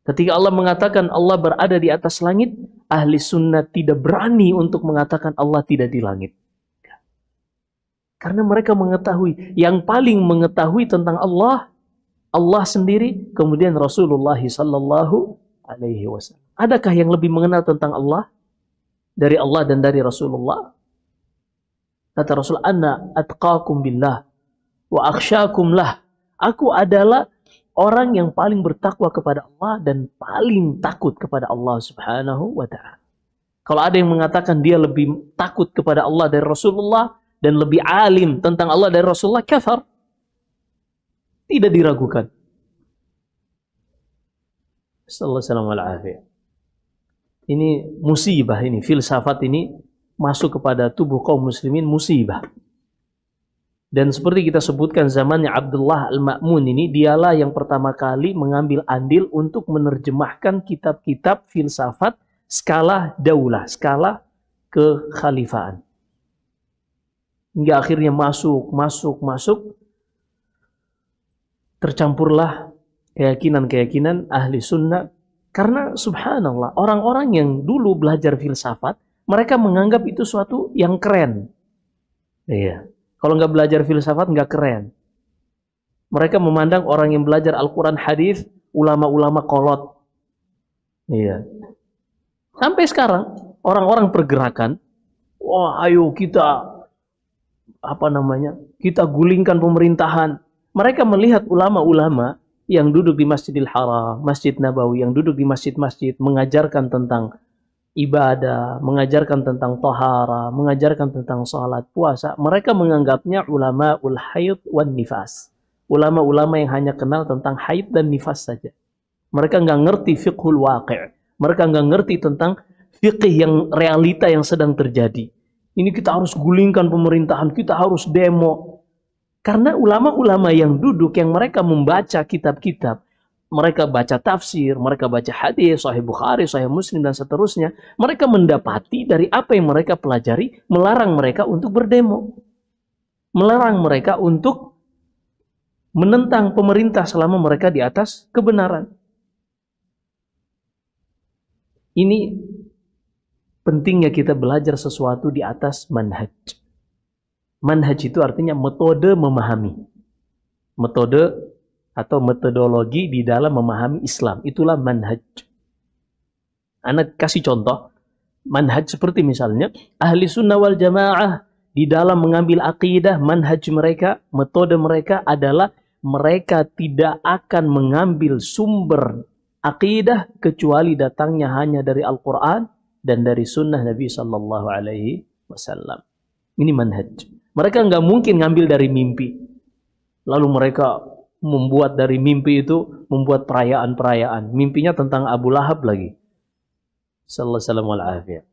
Ketika Allah mengatakan Allah berada di atas langit, ahli sunnah tidak berani untuk mengatakan Allah tidak di langit. Karena mereka mengetahui, yang paling mengetahui tentang Allah, Allah sendiri, kemudian Rasulullah sallallahu alaihi wasallam. Adakah yang lebih mengenal tentang Allah dari Allah dan dari Rasulullah? Kata Rasul, "Ana atqakum billah wa akhsyakum lah." Aku adalah orang yang paling bertakwa kepada Allah dan paling takut kepada Allah Subhanahu wa taala. Kalau ada yang mengatakan dia lebih takut kepada Allah dari Rasulullah dan lebih alim tentang Allah dari Rasulullah, kafar. Tidak diragukan. Sallallahu alaihi. Ini musibah ini, filsafat ini masuk kepada tubuh kaum muslimin, musibah. Dan seperti kita sebutkan zamannya Abdullah Al-Ma'mun ini, dialah yang pertama kali mengambil andil untuk menerjemahkan kitab-kitab filsafat skala daulah, skala kekhalifahan. Hingga akhirnya masuk, tercampurlah keyakinan-keyakinan ahli sunnah. Karena subhanallah, orang-orang yang dulu belajar filsafat, mereka menganggap itu suatu yang keren. Iya. Kalau nggak belajar filsafat, nggak keren. Mereka memandang orang yang belajar Al-Quran, hadis, ulama-ulama kolot. Iya. Sampai sekarang, orang-orang pergerakan, wah ayo kita kita gulingkan pemerintahan. Mereka melihat ulama-ulama yang duduk di Masjidil Haram, Masjid Nabawi, yang duduk di masjid-masjid, mengajarkan tentang ibadah, mengajarkan tentang tahara, mengajarkan tentang salat, puasa. Mereka menganggapnya ulama ul haid wan nifas. Ulama-ulama yang hanya kenal tentang haid dan nifas saja. Mereka nggak ngerti fiqhul waqi'. Mereka nggak ngerti tentang fiqh yang realita yang sedang terjadi. Ini kita harus gulingkan pemerintahan, kita harus demo. Karena ulama-ulama yang duduk, yang mereka membaca kitab-kitab, mereka baca tafsir, mereka baca hadis, Sahih Bukhari, Sahih Muslim, dan seterusnya, mereka mendapati dari apa yang mereka pelajari, melarang mereka untuk berdemo. Melarang mereka untuk menentang pemerintah selama mereka di atas kebenaran. Ini pentingnya kita belajar sesuatu di atas manhaj. Manhaj itu artinya metode memahami. Metode atau metodologi di dalam memahami Islam. Itulah manhaj. Anak kasih contoh. Manhaj seperti misalnya ahli sunnah wal jamaah di dalam mengambil akidah, manhaj mereka, metode mereka adalah mereka tidak akan mengambil sumber akidah kecuali datangnya hanya dari Al-Quran dan dari sunnah Nabi Sallallahu Alaihi Wasallam. Ini manhaj. Mereka nggak mungkin ngambil dari mimpi. Lalu mereka membuat dari mimpi itu, membuat perayaan-perayaan. Mimpinya tentang Abu Lahab lagi. Sallallahu alaihi wasallam.